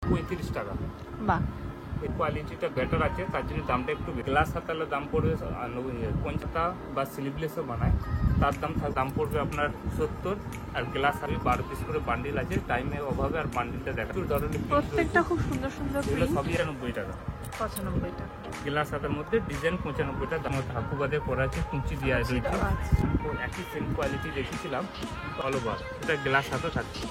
35 টাকা। বাহ, এই কোয়ালিটিটা বেটার আছে, তার জন্য দামটা একটু গ্লাস হাতালে দাম পড়বে 50 টাকা, বা স্লিভলেসও বানায় তার দাম পড়বে আপনার 70, আর গ্লাস হাতে 12 পিস করে বান্ডিল আছে। টাইমের অভাবে আর বান্ডিলটা দেখা ধরনের প্রত্যেকটা খুব সুন্দর সুন্দর এগুলো সবই 90 টাকা। 95 টাকা। গ্লাস হাতের মধ্যে ডিজাইন 95 টাকা দাম। হাকুবাদে করা আছে, কুঞ্চি দেওয়া রয়েছে। একই সেম কোয়ালিটি রেখেছিলাম অল ওভার, এটা গ্লাস হাতে থাকছে।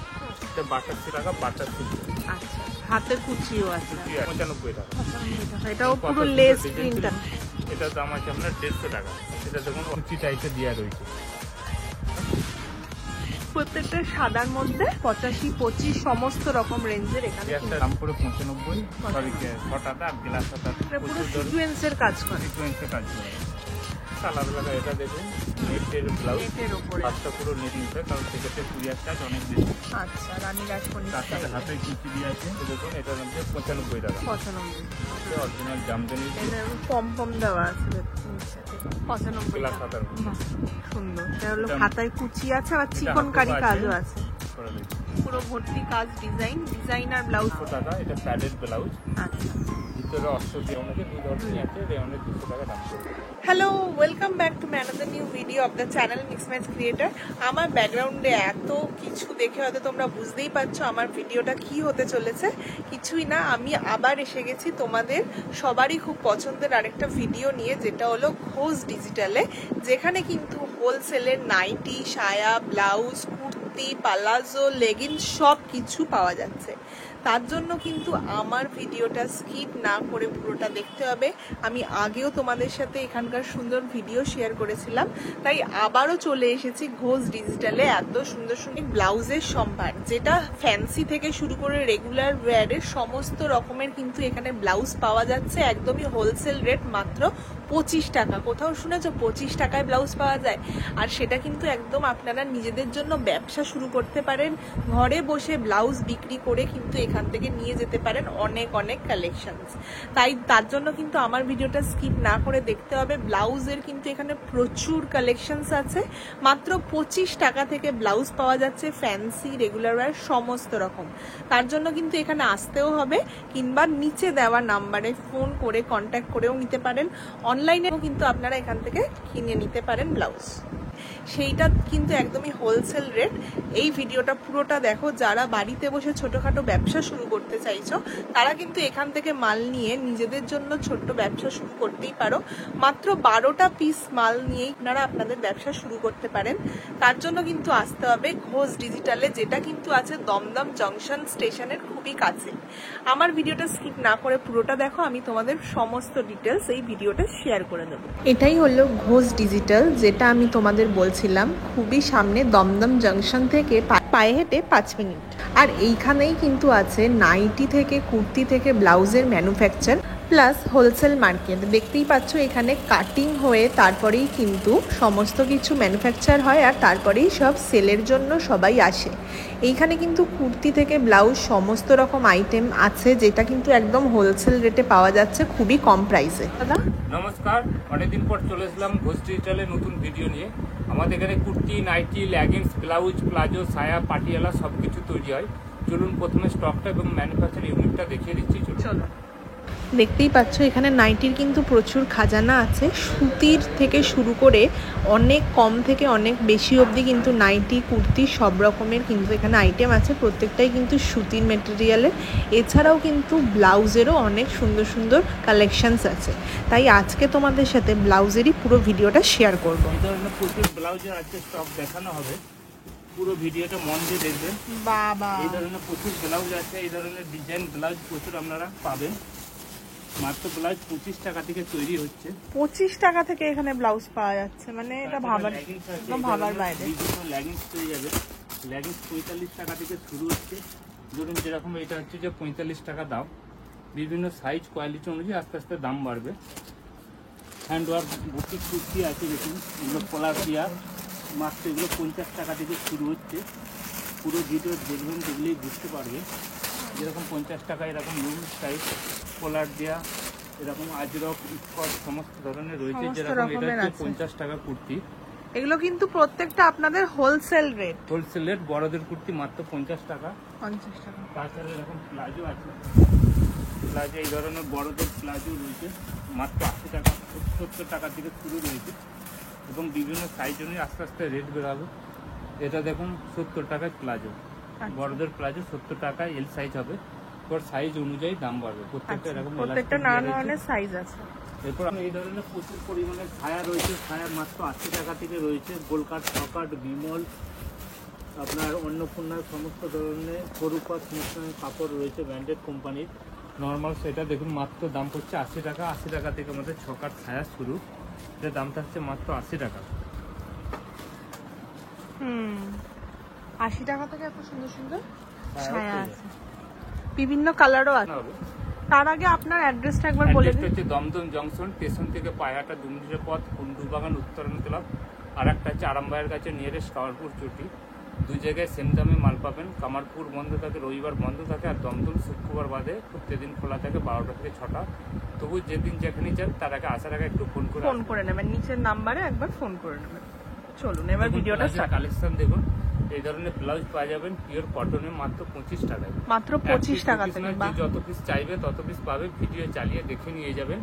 এটা 82 টাকা, বাটার সিল্ক। আচ্ছা, হাতের কুচিও আছে 95 টাকা। এটাও পুরো লেস প্রিন্ট। এটার দাম আছে আপনার 150 টাকা। এটা দেখুন কুচি টাইপের দেওয়া রয়েছে। প্রত্যেকটা সাদার মধ্যে 85, 25 সমস্ত রকম রেঞ্জের এখানে একটা দাম পড়ে 95, সরি 6 টাকা। আর গ্লাস হাতা পুরো সিকোয়েন্সের কাজ করে। সিকোয়েন্সের কাজ করে। কালার লাগা এটা দেখুন, নেটের ব্লাউজ, নেটের উপরে হাতটা পুরো নেট নিতে, কারণ সেক্ষেত্রে কুরিয়ার চার্জ অনেক বেশি। আচ্ছা, রানী রাজমণি তার সাথে হাতে কুচি দিয়ে আছে। দেখুন এটার মধ্যে 95 টাকা। 95। অরিজিনাল জামদানি এটা পম পম দেওয়া আছে নিচে। 95 গ্লাস টাকা। হাতার বাহ, সুন্দর। এটা হলো হাতায় কুচি আছে, আর চিকনকারি কাজও আছে। পুরো ভর্তি কাজ, ডিজাইন আর ব্লাউজ 200 টাকা। এটা প্যাডেড ব্লাউজ, আচ্ছা। ভিতরে অষ্টটি অনেকে 2 ধরনের আছে। রেওনের 200 টাকা দাম পড়বে। Hello, welcome back to another new video of the channel mix match creator. আমার ব্যাকগ্রাউন্ডে এত কিছু দেখে হয়তো তোমরা বুঝতেই পারছো আমার ভিডিওটা কি হতে চলেছে। কিছুই না, আমি আবার এসে গেছি তোমাদের সবারই খুব পছন্দের আরেকটা ভিডিও নিয়ে, যেটা হলো ঘোষ ডিজিটালে, যেখানে কিন্তু হোলসেলের নাইটি, সায়া, ব্লাউজ, কুর্তি, পালাজো, লেগিংস সব কিছু পাওয়া যাচ্ছে। তার জন্য কিন্তু আমার ভিডিওটা স্কিপ না করে পুরোটা দেখতে হবে। আমি আগেও তোমাদের সাথে এখানকার সুন্দর ভিডিও শেয়ার করেছিলাম, তাই আবারও চলে এসেছি ঘোষ ডিজিটালে। এত সুন্দর সুন্দর ব্লাউজের সম্ভার, যেটা ফ্যান্সি থেকে শুরু করে রেগুলার ওয়্যারের সমস্ত রকমের কিন্তু এখানে ব্লাউজ পাওয়া যাচ্ছে। একদমই হোলসেল রেট, মাত্র 25 টাকা। কোথাও শুনেছো 25 টাকায় ব্লাউজ পাওয়া যায়? আর সেটা কিন্তু একদম আপনারা নিজেদের জন্য ব্যবসা শুরু করতে পারেন। ঘরে বসে ব্লাউজ বিক্রি করে কিন্তু এখান থেকে নিয়ে যেতে পারেন অনেক অনেক কালেকশনস। তাই তার জন্য কিন্তু আমার ভিডিওটা স্কিপ না করে দেখতে হবে। ব্লাউজের কিন্তু এখানে প্রচুর কালেকশনস আছে। মাত্র 25 টাকা থেকে ব্লাউজ পাওয়া যাচ্ছে, ফ্যান্সি, রেগুলার ওয়্যার সমস্ত রকম। তার জন্য কিন্তু এখানে আসতেও হবে, কিংবা নিচে দেওয়া নাম্বারে ফোন করে কন্ট্যাক্ট করেও নিতে পারেন। অনলাইনেও কিন্তু আপনারা এখান থেকে কিনে নিতে পারেন ব্লাউজ। সেইটা কিন্তু একদমই হোলসেল রেট। এই ভিডিওটা পুরোটা দেখো। যারা বাড়িতে বসে ছোটখাটো ব্যবসা শুরু করতে চাইছো, তারা কিন্তু এখান থেকে মাল নিয়ে নিজেদের জন্য ছোট্ট ব্যবসা শুরু করতেই পারো। মাত্র 12টা পিস মাল নিয়েই আপনারা আপনাদের ব্যবসা শুরু করতে পারেন। তার জন্য কিন্তু আসতে হবে ঘোষ ডিজিটালে, যেটা কিন্তু আছে দমদম জংশন স্টেশনের খুবই কাছে। আমার ভিডিওটা স্কিপ না করে পুরোটা দেখো, আমি তোমাদের সমস্ত ডিটেলস এই ভিডিওটা শেয়ার করে দেবো। এটাই হলো ঘোষ ডিজিটাল, যেটা আমি তোমাদের বলছিলাম, খুবই সামনে দমদম জংশন থেকে পায়ে হেঁটে 5 মিনিট। আর এইখানেই কিন্তু আছে নাইটি থেকে কুর্তি থেকে ব্লাউজের ম্যানুফ্যাকচার প্লাস হোলসেল মার্কেট। দেখতেই পাচ্ছ এখানে কাটিং হয়ে তারপরেই কিন্তু সমস্ত কিছু ম্যানুফ্যাকচার হয়, আর তারপরেই সব সেলের জন্য সবাই আসে। এইখানে কিন্তু কুর্তি থেকে ব্লাউজ সমস্ত রকম আইটেম আছে, যেটা কিন্তু একদম হোলসেল রেটে পাওয়া যাচ্ছে খুবই কম প্রাইসে। দাদা নমস্কার, অনেকদিন পর চলে এসলাম ঘোষ ডিজিটালে নতুন ভিডিও নিয়ে। আমাদের এখানে kurti, nightie, leggings, blouse, palazzo, সায়া, পাটিয়ালা সব কিছু তৈরি হয়। চলুন প্রথমে স্টকটা এবং ম্যানুফ্যাকচার ইউনিটটা দেখিয়ে দিচ্ছি। চলো। দেখতেই পাচ্ছ এখানে নাইটির কিন্তু প্রচুর খাজানা আছে। সুতির থেকে শুরু করে অনেক কম থেকে অনেক বেশি অবধি কিন্তু নাইটি, কুর্তি সব রকমের কিন্তু এখানে আইটেম আছে। প্রত্যেকটাই কিন্তু সুতির মেটেরিয়ালের। এছাড়াও কিন্তু ব্লাউজেরও অনেক সুন্দর সুন্দর কালেকশনস আছে। তাই আজকে তোমাদের সাথে ব্লাউজেরই পুরো ভিডিওটা শেয়ার করবো। এই ধরনের প্রচুর ব্লাউজের আজকে স্টক দেখানো হবে, পুরো ভিডিওটা মন দিয়ে দেখবেন। বাবা, এই ধরনের প্রচুর ব্লাউজ আছে, এই ধরনের ডিজাইন ব্লাউজ প্রচুর আপনারা পাবেন। মাত্র ব্লাউজ 25 টাকা থেকে তৈরি হচ্ছে। 25 টাকা থেকে এখানে ব্লাউজ পাওয়া যাচ্ছে, মানে এটা ভাবার বাইরে। বিভিন্ন লেগিংস পেয়ে যাবে। লেগিংস 45 টাকা থেকে শুরু হচ্ছে। ধরুন যেরকম এটা হচ্ছে যে 45 টাকা দাম। বিভিন্ন সাইজ কোয়ালিটি অনুযায়ী আস্তে আস্তে দাম বাড়বে। হ্যান্ডওয়ার্ক বুটিক কুর্তি আছে, দেখুন এগুলো কলার দেওয়া, মাত্র এগুলো 50 টাকা থেকে শুরু হচ্ছে। পুরো ভিডিও দেখবেন, দেখলেই বুঝতে পারবে। যেরকম 50 টাকা এরকম লুজ টাইপ কলার দেওয়া, এরকম আজরক, স্কট সমস্ত ধরনের রয়েছে। যেরকম এটা হচ্ছে 50 টাকা কুর্তি, এগুলো কিন্তু প্রত্যেকটা আপনাদের হোলসেল রেট। Wholesale rate. বড়দের কুর্তি মাত্র 50 টাকা। 50 টাকা। তাছাড়া এরকম প্লাজো আছে, প্লাজো এই ধরনের বড়দের প্লাজো রয়েছে মাত্র 80 টাকা, 70 টাকা থেকে শুরু রয়েছে এবং বিভিন্ন সাইজ অনুযায়ী আস্তে আস্তে রেট বেরোবে। এটা দেখুন 70 টাকায় প্লাজো, বড়দের প্লাজো 70 টাকা, এল সাইজ হবে, তোর সাইজ অনুযায়ী দাম বাড়বে। প্রত্যেকটা এরকম প্রত্যেকটা নানা ধরনের সাইজ আছে। এরপর এই ধরনের প্রচুর পরিমাণে ছায়া রয়েছে, ছায়া মাত্র 80 টাকা থেকে রয়েছে। গোলকাট, ছকাট, বিমল, আপনার অন্নপূর্ণার সমস্ত ধরনের সরুপা সমস্ত কাপড় রয়েছে ব্র্যান্ডেড কোম্পানির। নর্মাল সেটা দেখুন মাত্র দাম পড়ছে 80 টাকা। 80 টাকা থেকে আমাদের ছকাট ছায়া শুরু, এর দাম থাকছে মাত্র 80 টাকা। 80 টাকা থেকে এত সুন্দর সুন্দর ছায়া আছে, বিভিন্ন কালারও আছে। তার আগে আপনার অ্যাড্রেসটা একবার বলে দিন। হচ্ছে দমদম জংশন, স্টেশন থেকে পায়হাটা 2 মিনিটের পথ, কুন্ডুবাগান উত্তরণ ক্লাব। আর একটা হচ্ছে আরামবাগের কাছে নিয়ারেস্ট কামারপুর চটি। দুই জায়গায় সেম দামে মাল পাবেন। কামারপুর বন্ধ থাকে, রবিবার বন্ধ থাকে, আর দমদম শুক্রবার বাদে প্রত্যেকদিন খোলা থাকে 12টা থেকে 6টা। তবু যেদিন যেখানে যান তার আগে আসার আগে একটু ফোন করে নেবেন, নিচের নাম্বারে একবার ফোন করে নেবেন। চলুন এবার ভিডিওটা স্টার্ট। কালেকশন দেখুন, এই ধরনের ব্লাউজ পাওয়া যাবেন পিওর কটনে মাত্র 25 টাকায়। মাত্র 25 টাকা থেকে। যত পিস চাইবে তত পিস পাবে, ভিডিও চালিয়ে দেখে নিয়ে যাবেন।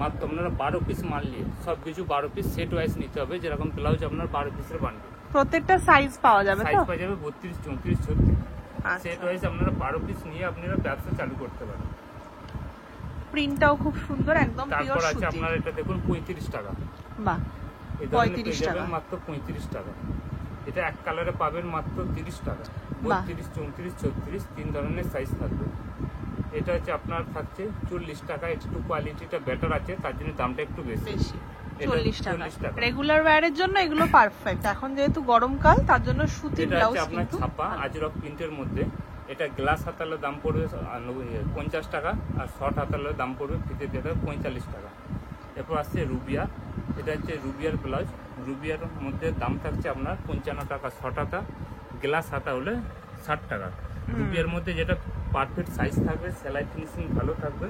মাত্র আপনারা 12 পিস মাল নিয়ে সবকিছু 12 পিস সেট ওয়াইজ নিতে হবে। যেরকম ব্লাউজ আপনার 12 পিসের বান্ডেল, প্রত্যেকটা সাইজ পাওয়া যাবে। সাইজ পাওয়া যাবে 32, 34, 36 সেট ওয়াইজ। আপনারা 12 পিস নিয়ে আপনারা ব্যবসা চালু করতে পারেন। প্রিন্টটাও খুব সুন্দর, একদম পিওর তারপর সুতি। আছে আপনার এটা দেখুন 35 টাকা। বাহ, এই ধরনের পেয়ে যাবেন মাত্র 35 টাকা। এটা এক কালারে পাবেন মাত্র 30 টাকা। 32, 34, 36 তিন ধরনের সাইজ থাকবে। এটা হচ্ছে আপনার থাকছে 40 টাকা। একটু কোয়ালিটিটা বেটার আছে, তার জন্য দামটা একটু বেশি। 40 টাকা। রেগুলার ওয়্যারের জন্য এগুলো পারফেক্ট। এখন যেহেতু গরমকাল, তার জন্য সুতি ব্লাউজ আপনার কিন্তু ছাপা আজরক প্রিন্টের মধ্যে। এটা গ্লাস হাতালের দাম পড়বে 50 টাকা, আর শর্ট হাতালের দাম পড়বে ফিতে দিয়ে 45 টাকা। এরপর আসছে রুবিয়া। এটা হচ্ছে রুবিয়ার ব্লাউজ। রুবিয়ার মধ্যে দাম থাকছে আপনার 55 টাকা শর্ট হাতা, গ্লাস হাতা হলে 60 টাকা। রুবিয়ার মধ্যে যেটা পারফেক্ট সাইজ থাকবে, সেলাই ফিনিশিং ভালো থাকবে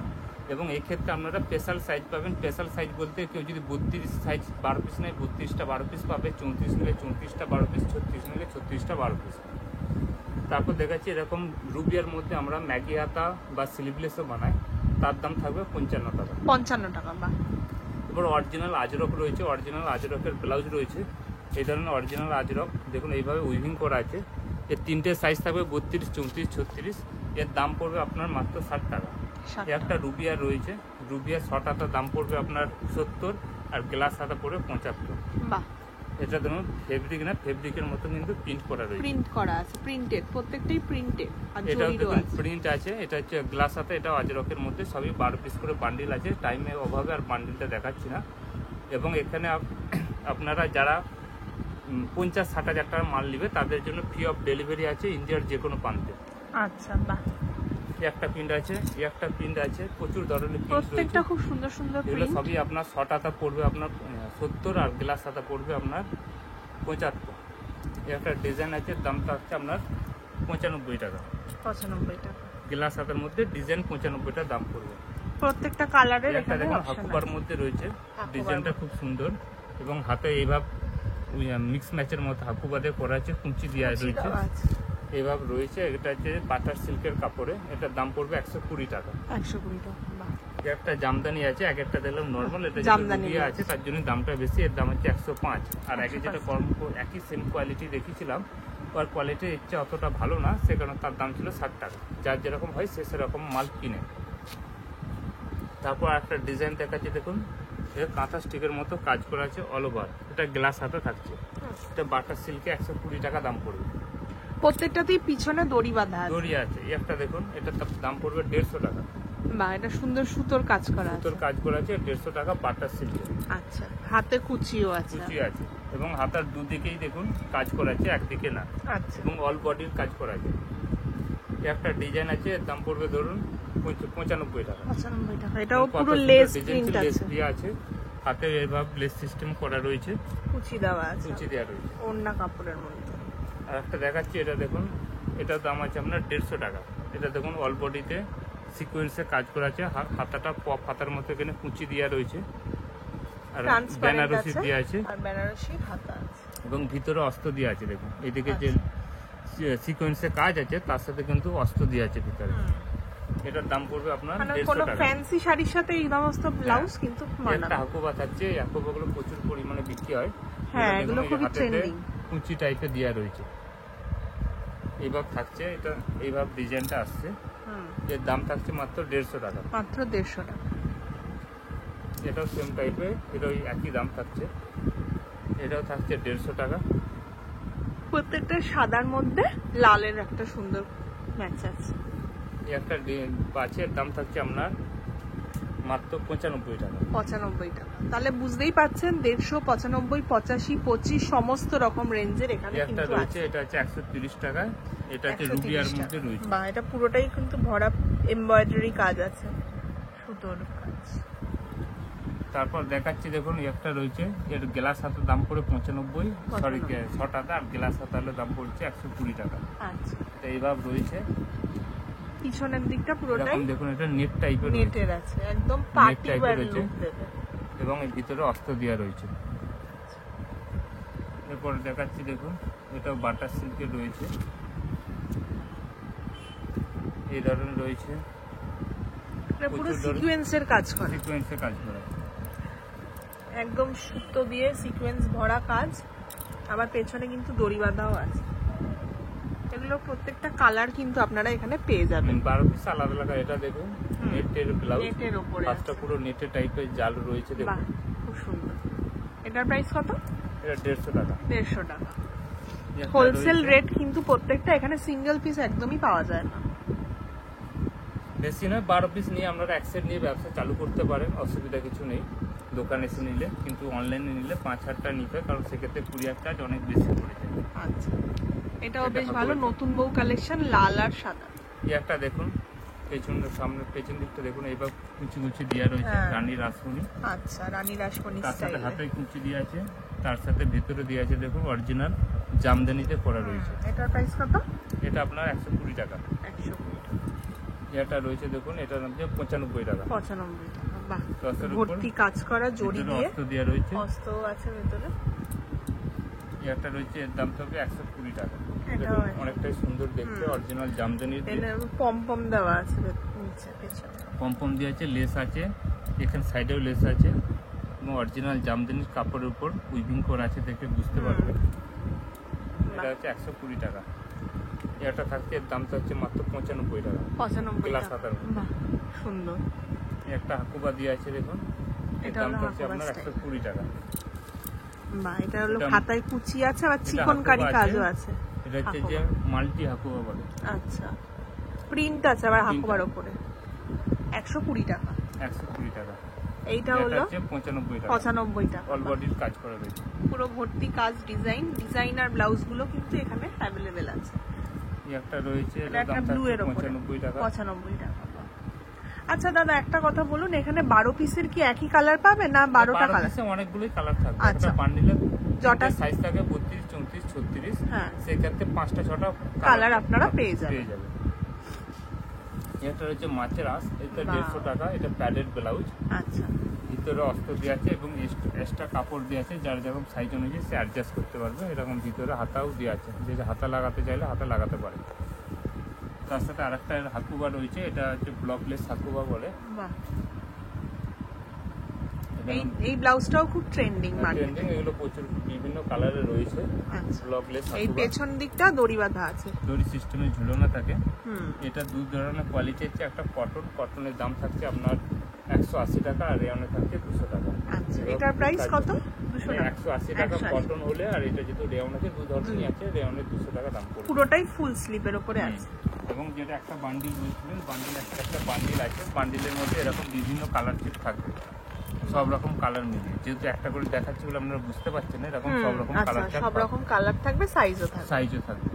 এবং এই ক্ষেত্রে আপনারা স্পেশাল সাইজ পাবেন। স্পেশাল সাইজ বলতে কেউ যদি 32 সাইজ 12 পিস নেয় 32টা 12 পিস পাবে, 34 নিলে 34টা 12 পিস, 36 নিলে 36টা 12 পিস। তারপর দেখাচ্ছি এরকম রুবিয়ার মধ্যে আমরা ম্যাগি হাতা বা স্লিভলেসও বানাই, তার দাম থাকবে 55 টাকা। 55 টাকা। বা এবার অরিজিনাল আজরক রয়েছে, অরিজিনাল আজরকের ব্লাউজ রয়েছে। এই ধরনের অরিজিনাল আজরক দেখুন এইভাবে উইভিং করা আছে। এর তিনটে সাইজ থাকবে 32, 34, 36। এর দাম পড়বে আপনার মাত্র 60 টাকা। একটা রুবিয়া রয়েছে, রুবিয়া শর্ট হাতার দাম পড়বে আপনার 70, আর গ্লাস হাতা পড়বে 75। বাহ, এটা ধরুন ফেব্রিক না, ফেব্রিকের মতো কিন্তু প্রিন্ট করা রয়েছে। প্রিন্ট করা আছে, প্রিন্টেড, প্রত্যেকটাই প্রিন্টেড। আর এটা জরিরও আছে, প্রিন্ট আছে। এটা হচ্ছে গ্লাস হাতা, এটা আজরকের মধ্যে সবই 12 পিস করে বান্ডিল আছে। টাইমের অভাবে আর বান্ডিলটা দেখাচ্ছি না। এবং এখানে আপনারা যারা 50-60 হাজার টাকার মাল নেবে তাদের জন্য ফ্রি অফ ডেলিভারি আছে ইন্ডিয়ার যে কোনো প্রান্তে। আচ্ছা, বাহ, একটা প্রিন্ট আছে, একটা প্রিন্ট আছে, প্রচুর ধরনের প্রিন্ট প্রত্যেকটা রয়েছে। খুব সুন্দর সুন্দর এগুলো প্রিন্ট। সবই আপনার শর্ট হাতা পড়বে আপনার 70, আর গ্লাস হাতা পড়বে আপনার 75। একটা ডিজাইন আছে, দামটা হচ্ছে আপনার 95 টাকা। 95 টাকা। গ্লাস হাতার মধ্যে ডিজাইন 95টা দাম পড়বে। প্রত্যেকটা কালারের একটা এখানে দেখুন অপশন হাকুবার আছে। মধ্যে রয়েছে, হাকুবার ডিজাইনটা খুব সুন্দর এবং হাতে এইভাবে মিক্স ম্যাচের মতো হাকুবাদে করা আছে, কুঞ্চি দেওয়া রয়েছে এইভাবে রয়েছে। এটা হচ্ছে বাটার সিল্কের কাপড়ে, এটার দাম পড়বে 120 টাকা। 120 টাকা। বাহ, একটা জামদানি আছে, এক একটা দিলাম নর্মাল। এটা জামদানি যেটা আছে তার জন্য দামটা বেশি, এর দাম হচ্ছে 105। আর আগে যেটা একই সেম কোয়ালিটি দেখিয়েছিলাম, ওর কোয়ালিটি ইচ্ছে অতটা ভালো না, সে কারণে তার দাম ছিল 60 টাকা। যার যেরকম হয় সে সেরকম মাল কিনে। তারপর একটা ডিজাইন দেখাচ্ছি দেখুন, এটা কাঁথা স্টিকের মতো কাজ করা আছে অল ওভার। এটা গ্লাস হাতে থাকছে। এটা বাটার সিল্কে 120 টাকা দাম পড়বে। প্রত্যেকটাতেই পিছনে দড়ি বাঁধা আছে। দড়ি আছে। এই একটা দেখুন, এটা দাম পড়বে 150 টাকা। বাহ, এটা সুন্দর সুতোর কাজ করা আছে। সুতোর কাজ করা আছে 150 টাকা বাটার সিল্কে। আচ্ছা, হাতে কুচিও আছে। কুচি আছে এবং হাতার দুদিকেই দেখুন কাজ করা আছে, একদিকে না। আচ্ছা, এবং অল বডির কাজ করা আছে। একটা ডিজাইন আছে, এর দাম পড়বে ধরুন 95 টাকা। 95 টাকা। এটাও পুরো লেস প্রিন্ট আছে। দেওয়া আছে, হাতে এভাবে লেস সিস্টেম করা রয়েছে, কুচি দেওয়া আছে, কুচি দেওয়া রয়েছে। ওড়না কাপড়ের মধ্যে। আর একটা দেখাচ্ছি, এটা দেখুন, এটার দাম আছে আপনার 150 টাকা। এটা দেখুন অল বডিতে সিকোয়েন্সে কাজ করা আছে, হাতাটা পপ হাতার মতো এখানে কুচি দেওয়া রয়েছে, আর বেনারসি দেওয়া আছে। আর বেনারসি হাতা আছে। এবং ভিতরে অস্ত্র দিয়ে আছে দেখুন, এইদিকে যে সিকোয়েন্সে কাজ আছে তার সাথে কিন্তু অস্ত্র দিয়ে আছে ভিতরে। এটার দাম পড়বে আপনার 150 টাকা। ফ্যান্সি শাড়ির সাথে এই সমস্ত ব্লাউজ কিন্তু মানাবে। একটা হাকুবা থাকছে, এই হাকুবাগুলো প্রচুর পরিমাণে বিক্রি হয়। হ্যাঁ, এগুলো খুবই ট্রেন্ডিং। কুচি টাইপের দেওয়া রয়েছে। এইভাবে থাকছে, এটা এইভাবে ডিজাইনটা আসছে। এর দাম থাকছে মাত্র 150 টাকা। মাত্র 150 টাকা। এটাও সেম টাইপের, এটা ওই একই দাম থাকছে। এটাও থাকছে 150 টাকা। প্রত্যেকটা সাদার মধ্যে লালের একটা সুন্দর ম্যাচ আছে। একটা বাচের দাম থাকছে আপনার মাত্র 95 টাকা। 95 টাকা। তাহলে বুঝতেই পাচ্ছেন 150, 95, 85, 25 সমস্ত রকম রেঞ্জের এখানে একটা কিন্তু রয়েছে, আছে। এটা হচ্ছে 130 টাকা। এটা হচ্ছে রুবিয়ার মধ্যে রয়েছে। বাহ, এটা পুরোটাই কিন্তু ভরা এমব্রয়ডারি কাজ আছে, সুতোর কাজ। তারপর দেখাচ্ছি দেখুন, একটা রয়েছে, এর গ্লাস হাতের দাম পড়ে 95, সরি 100 টাকা, আর গ্লাস হাতে হলে দাম পড়ছে 120 টাকা। আচ্ছা, এটা এইভাবে রয়েছে। পিছনের দিকটা পুরোটাই এরকম দেখুন, এটা নেট টাইপের রয়েছে নেটের আছে, একদম পার্টি type-এর ওয়্যার রয়েছে। লুক দেবে। এবং এর ভিতরে অস্ত্র দেওয়া রয়েছে। এরপর দেখাচ্ছি দেখুন, এটাও বাটার সিল্কের রয়েছে, এই ধরনের রয়েছে। এটা পুরো প্রচুর ধরনের সিকোয়েন্সের কাজ করে, সিকোয়েন্সে কাজ করা। একদম সুতো দিয়ে সিকোয়েন্স ভরা কাজ, আবার পেছনে কিন্তু দড়ি বাঁধাও আছে। এগুলো প্রত্যেকটা কালার কিন্তু আপনারা এখানে পেয়ে যাবেন। 12 পিস আলাদা আলাদা। এটা দেখুন, নেটের ব্লাউজ, নেটের উপরে হাতটা আছে। পুরো নেটের টাইপের জাল রয়েছে বাহ, দেখুন। খুব সুন্দর। এটার প্রাইস কত? এটা 150 টাকা। 150 টাকা। একটা হোলসেল রয়েছে, রেট কিন্তু প্রত্যেকটা, এখানে সিঙ্গেল পিস একদমই পাওয়া যায় না। বেশি নয়, 12 পিস নিয়ে আপনারা এক সেট নিয়ে ব্যবসা চালু করতে পারেন, অসুবিধা কিছু নেই। দোকানে এসে নিলে, কিন্তু অনলাইনে নিলে 5,000 টাকা নিতে হয়, কারণ সেক্ষেত্রে কুরিয়ার চার্জ অনেক বেশি পড়ে যায়। আচ্ছা, এটাও এটা বেশ ভালো ভালো, হয়েছে। নতুন বউ কালেকশন, লাল আর সাদা। এই একটা দেখুন, পেছন দিকটা দেখুন, এইবার কুচি কুচি দেওয়া রয়েছে, হ্যাঁ। রানী রাসমণি। আচ্ছা, রানী রাসমণি তার সাথে স্টাইলে। হাতে কুচি দিয়ে আছে, তার সাথে ভেতরে দিয়ে আছে দেখুন অরিজিনাল জামদানিতে করা রয়েছে। এটার প্রাইস কত? এটা আপনার 120 টাকা। 120 টাকা। এটা রয়েছে দেখুন, এটার নাম 95 টাকা। 95 টাকা। বাহ, দশের উপর ভর্তি কাজ করা জড়ি ভিতরে দিয়ে, অস্ত্র দেওয়া রয়েছে। অস্ত্র আছে ভেতরে। এই একটা রয়েছে, এর দাম থাকবে 120 টাকা। এটাও দেখুন, অনেকটাই সুন্দর দেখতে, অরিজিনাল জামদানির এখানে পম দেওয়া আছে নিচে পেছনে। পম্পম দিয়ে আছে, লেস আছে, এখানে সাইডেও লেস আছে, এবং অরিজিনাল জামদানির কাপড়ের উপর উইভিং করা আছে, দেখে বুঝতে পারবে। এটা হচ্ছে 120 টাকা। এটা থাকছে, এর দাম থাকছে মাত্র 95 টাকা। 95 গ্লাস টাকা। হাতার মধ্যে। বাহ, সুন্দর। একটা হাকুবা দিয়ে আছে দেখুন, এর এটা দাম হলো থাকছে হাকুবা আপনার style। 120 টাকা। বাহ, এটা হলো এটা- হাতায় কুচি আছে, আবার এটা চিকনকারি হাকুবা কাজও আছে। আছে। এটা হচ্ছে যে মাল্টি হাকুবা বলে। আচ্ছা, প্রিন্ট আছে আবার Print হাকুবার আছে। উপরে। 120 টাকা। 120 টাকা। এইটা এটা হলো হচ্ছে 95 টাকা। 95 টাকা। অল বডির কাজ করা রয়েছে। পুরো ভর্তি কাজ, ডিজাইনার ব্লাউজ গুলো কিন্তু এখানে অ্যাভেলেবেল আছে। এই একটা রয়েছে, এটা এর একটা দাম ব্লু থাকছে এর উপরে 95 টাকা। 95 টাকা। আচ্ছা দাদা, একটা কথা বলুন, এখানে 12 পিসের কি একই কালার পাবে না 12টা কালার? পিসে অনেকগুলোই কালার থাকবে। আচ্ছা। একটা বান্ডিলে যটা সাইজ থাকে 32, 34, 36। হ্যাঁ। সেক্ষেত্রে 5টা 6টা কালার আপনারা পেয়ে যাবেন। এটা রয়েছে মাছের আঁশ, এটা বাহ। 150 টাকা। এটা প্যাডেড ব্লাউজ, আচ্ছা, ভিতরে অস্ত্র দেওয়া আছে এবং এক্সট্রা কাপড় দেওয়া আছে, যার যেরকম সাইজ অনুযায়ী সে অ্যাডজাস্ট করতে পারবে। এরকম ভিতরে হাতাও দেওয়া আছে, যে হাতা লাগাতে চাইলে হাতা লাগাতে পারে। তার সাথে আরেকটা হাকুবা রয়েছে, এটা হচ্ছে ব্লকলেস হাকুবা বলে। বাহ, এটা এই ব্লাউজটাও খুব ট্রেন্ডিং মার্কেটে। ট্রেন্ডিং, এগুলো প্রচুর বিভিন্ন কালারে রয়েছে। আচ্ছা, ব্লকলেস এই হাকুবা, পেছন দিকটা দড়ি বাঁধা আছে। দড়ি সিস্টেমে ঝুলানো থাকে। হুম, এটা দু ধরনের কোয়ালিটি হচ্ছে, একটা কটনের দাম থাকছে আপনার 180 টাকা, আর রেয়নে থাকছে 200 টাকা। আচ্ছা, এটার প্রাইস কত? 200 টাকা। 180 টাকা 180 কটন হলে, আর এটা যেহেতু রেয়ন আছে, দু ধরনেরই আছে, রেয়নের 200 টাকা দাম পড়বে। পুরোটাই ফুল স্লিপের উপরে হুম। আছে। এবং যেটা একটা বান্ডিল বলছিলেন, একটা বান্ডিল আছে, বান্ডিলের মধ্যে এরকম বিভিন্ন কালার চিট থাকবে, সব রকম কালার মিলিয়ে। যেহেতু একটা করে দেখাচ্ছি বলে আপনারা বুঝতে পারছেন না, এরকম সব রকম আচ্ছা, কালার সব রকম কালার থাকবে, সাইজও থাকবে। সাইজও থাকবে।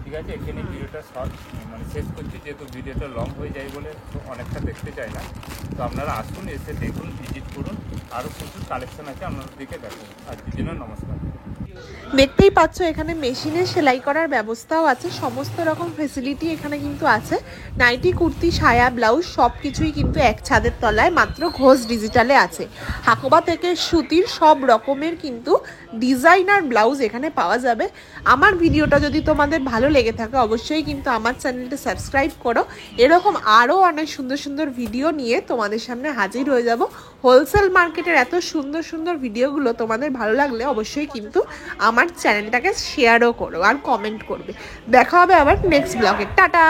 ঠিক আছে, এখানে ভিডিওটা শর্ট মানে শেষ করছি, যেহেতু ভিডিওটা লং হয়ে যায় বলে তো অনেকটা দেখতে চাই না। তো আপনারা আসুন, এসে দেখুন, ভিজিট করুন, আরও প্রচুর কালেকশন আছে, আপনাদের দিকে দেখুন। আজকের জন্য নমস্কার। দেখতেই পাচ্ছ এখানে মেশিনে সেলাই করার ব্যবস্থাও আছে, সমস্ত রকম ফেসিলিটি এখানে কিন্তু আছে। নাইটি, কুর্তি, সায়া, ব্লাউজ সব কিছুই কিন্তু এক ছাদের তলায় মাত্র ঘোষ ডিজিটালে আছে। হাকোবা থেকে সুতির সব রকমের কিন্তু ডিজাইনার ব্লাউজ এখানে পাওয়া যাবে। আমার ভিডিওটা যদি তোমাদের ভালো লেগে থাকে অবশ্যই কিন্তু আমার চ্যানেলটা সাবস্ক্রাইব করো। এরকম আরও অনেক সুন্দর সুন্দর ভিডিও নিয়ে তোমাদের সামনে হাজির হয়ে যাব। হোলসেল মার্কেটের এত সুন্দর সুন্দর ভিডিওগুলো তোমাদের ভালো লাগলে অবশ্যই কিন্তু আমার চ্যানেলটাকে শেয়ারও করো আর কমেন্ট করবে। দেখা হবে আবার নেক্সট ব্লগে। টাটা।